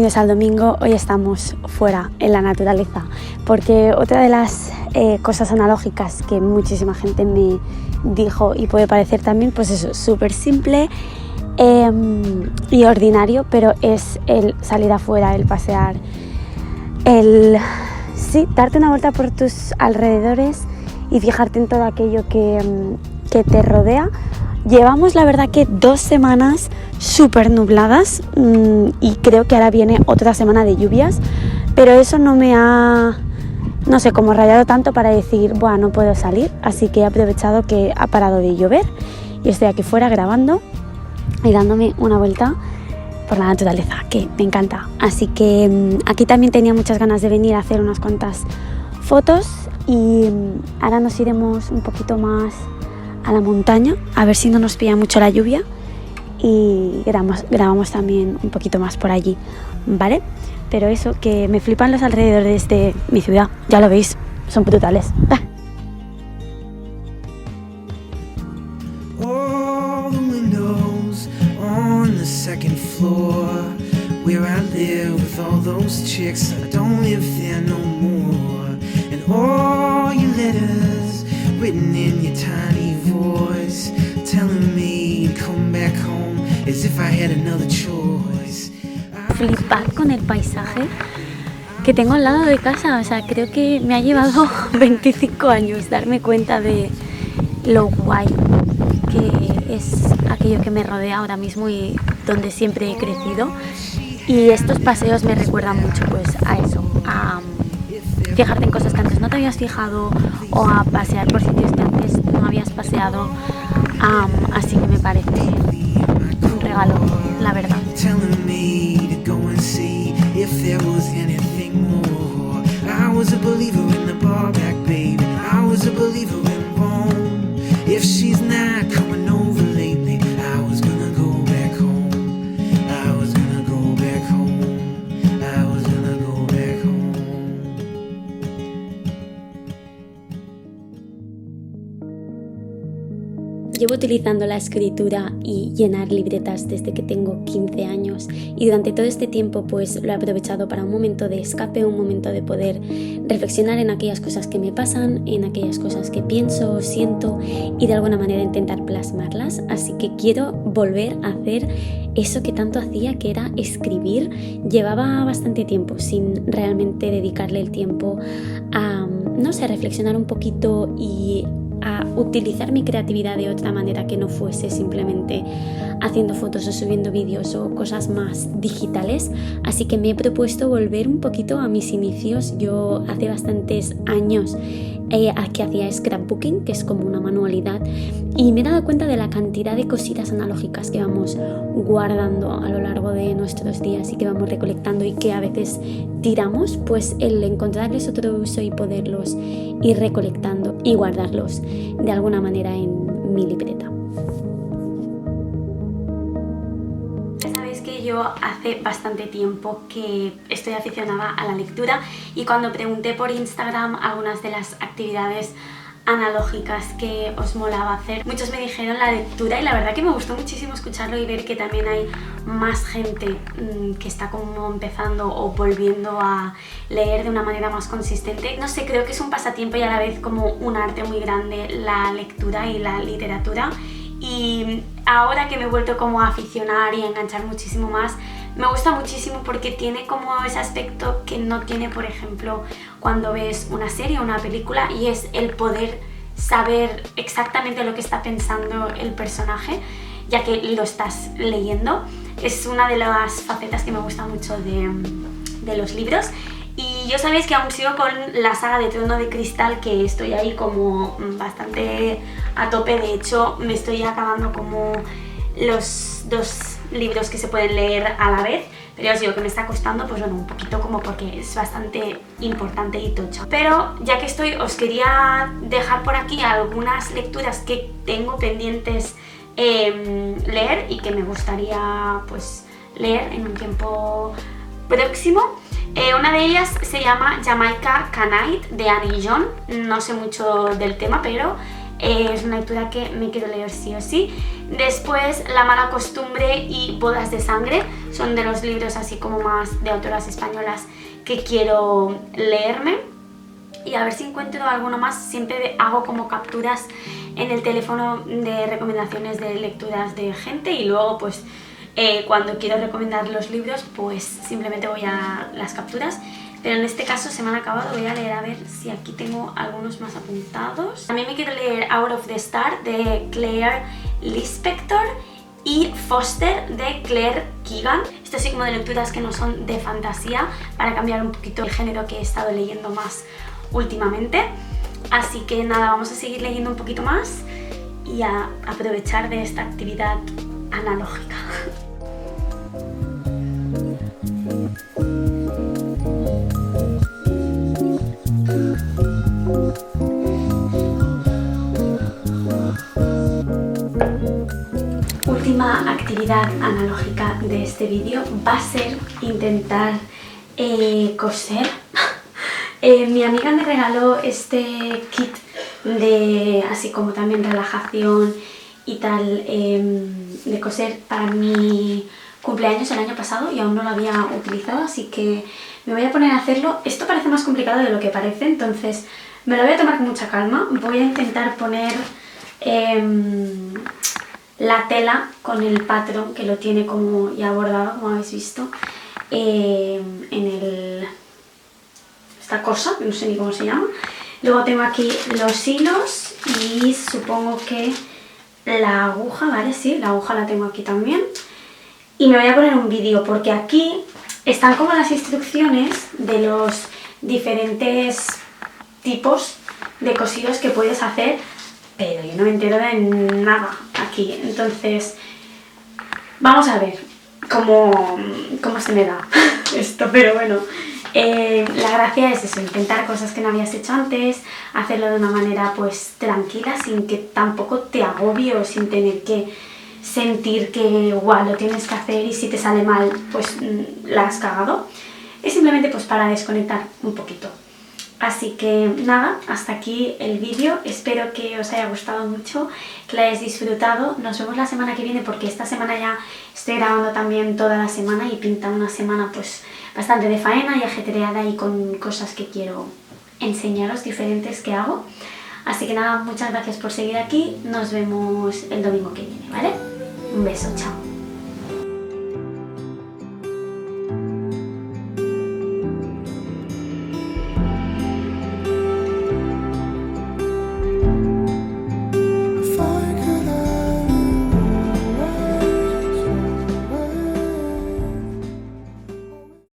Bienvenidos al domingo. Hoy estamos fuera, en la naturaleza, porque otra de las cosas analógicas que muchísima gente me dijo y puede parecer también, pues eso, súper simple y ordinario, pero es el salir afuera, el pasear, sí, darte una vuelta por tus alrededores y fijarte en todo aquello que te rodea. Llevamos la verdad que 2 semanas súper nubladas y creo que ahora viene otra semana de lluvias, pero eso no me ha, no sé, como rayado tanto para decir, buah, no puedo salir, así que he aprovechado que ha parado de llover y estoy aquí fuera grabando y dándome una vuelta por la naturaleza, que me encanta. Así que aquí también tenía muchas ganas de venir a hacer unas cuantas fotos y ahora nos iremos un poquito más a la montaña, a ver si no nos pilla mucho la lluvia y grabamos también un poquito más por allí, ¿vale? Pero eso, que me flipan los alrededores de mi ciudad, ya lo veis, son brutales. All the windows on the second floor where I live with all those chicks, I don't live there no more. And all your letters written in your tiny voice, telling me to come back home as if I had another choice. Flipad con el paisaje que tengo al lado de casa, o sea, creo que me ha llevado 25 años darme cuenta de lo guay que es aquello que me rodea ahora mismo y donde siempre he crecido. Y estos paseos me recuerdan mucho pues a eso, a fijarte en cosas que antes no te habías fijado o a pasear por sitios que antes no habías paseado, así que me parece un regalo, la verdad. Llevo utilizando la escritura y llenar libretas desde que tengo 15 años y durante todo este tiempo pues lo he aprovechado para un momento de escape, un momento de poder reflexionar en aquellas cosas que me pasan, en aquellas cosas que pienso, siento y de alguna manera intentar plasmarlas. Así que quiero volver a hacer eso que tanto hacía, que era escribir. Llevaba bastante tiempo sin realmente dedicarle el tiempo a, no sé, reflexionar un poquito y a utilizar mi creatividad de otra manera que no fuese simplemente haciendo fotos o subiendo vídeos o cosas más digitales. Así que me he propuesto volver un poquito a mis inicios. Yo hace bastantes años que hacía scrapbooking, que es como una manualidad, y me he dado cuenta de la cantidad de cositas analógicas que vamos guardando a lo largo de nuestros días y que vamos recolectando y que a veces tiramos, pues el encontrarles otro uso y poderlos ir recolectando y guardarlos de alguna manera en mi libreta. Yo hace bastante tiempo que estoy aficionada a la lectura y cuando pregunté por Instagram algunas de las actividades analógicas que os molaba hacer, muchos me dijeron la lectura y la verdad que me gustó muchísimo escucharlo y ver que también hay más gente que está como empezando o volviendo a leer de una manera más consistente. No sé, creo que es un pasatiempo y a la vez como un arte muy grande la lectura y la literatura. Y ahora que me he vuelto como a aficionar y a enganchar muchísimo más, me gusta muchísimo porque tiene como ese aspecto que no tiene, por ejemplo, cuando ves una serie o una película, y es el poder saber exactamente lo que está pensando el personaje, ya que lo estás leyendo. Es una de las facetas que me gusta mucho de los libros. Y yo sabéis que aún sigo con la saga de Trono de Cristal, que estoy ahí como bastante a tope. De hecho, me estoy acabando como los 2 libros que se pueden leer a la vez. Pero ya os digo que me está costando, pues bueno, un poquito como porque es bastante importante y tocho. Pero ya que estoy, os quería dejar por aquí algunas lecturas que tengo pendientes leer y que me gustaría pues leer en un tiempo próximo. Una de ellas se llama Jamaica Knight de Annie John. No sé mucho del tema, pero es una lectura que me quiero leer sí o sí. Después La mala costumbre y Bodas de sangre. son de los libros así como más de autoras españolas que quiero leerme. Y a ver si encuentro alguno más. Siempre hago como capturas en el teléfono de recomendaciones de lecturas de gente y luego pues cuando quiero recomendar los libros pues simplemente voy a las capturas. Pero en este caso se me han acabado, voy a leer a ver si aquí tengo algunos más apuntados. También me quiero leer Out of the Star de Claire Lispector y Foster de Claire Keegan. Esto sí como de lecturas que no son de fantasía, para cambiar un poquito el género que he estado leyendo más últimamente. Así que nada, vamos a seguir leyendo un poquito más y a aprovechar de esta actividad analógica. Última actividad analógica de este vídeo va a ser intentar coser. Mi amiga me regaló este kit de así como también relajación y tal de coser para mi cumpleaños el año pasado y aún no lo había utilizado, así que me voy a poner a hacerlo. Esto parece más complicado de lo que parece, entonces me lo voy a tomar con mucha calma. Voy a intentar poner la tela con el patrón que lo tiene como ya bordado, como habéis visto, en esta cosa, que no sé ni cómo se llama. Luego tengo aquí los hilos y supongo que la aguja, ¿vale? Sí, la aguja la tengo aquí también. Y me voy a poner un vídeo porque aquí están como las instrucciones de los diferentes tipos de cosidos que puedes hacer, pero yo no me entero de nada aquí. Entonces, vamos a ver cómo se me da esto, pero bueno. La gracia es eso, intentar cosas que no habías hecho antes, hacerlo de una manera pues tranquila, sin que tampoco te agobie o sin tener que sentir que wow, lo tienes que hacer y si te sale mal pues la has cagado. Es simplemente pues para desconectar un poquito. Así que nada, hasta aquí el vídeo. Espero que os haya gustado mucho, que lo hayáis disfrutado. Nos vemos la semana que viene porque esta semana ya estoy grabando también toda la semana y pinta una semana pues bastante de faena y ajetreada y con cosas que quiero enseñaros diferentes que hago. Así que nada, muchas gracias por seguir aquí. Nos vemos el domingo que viene, ¿vale? Un beso, chao.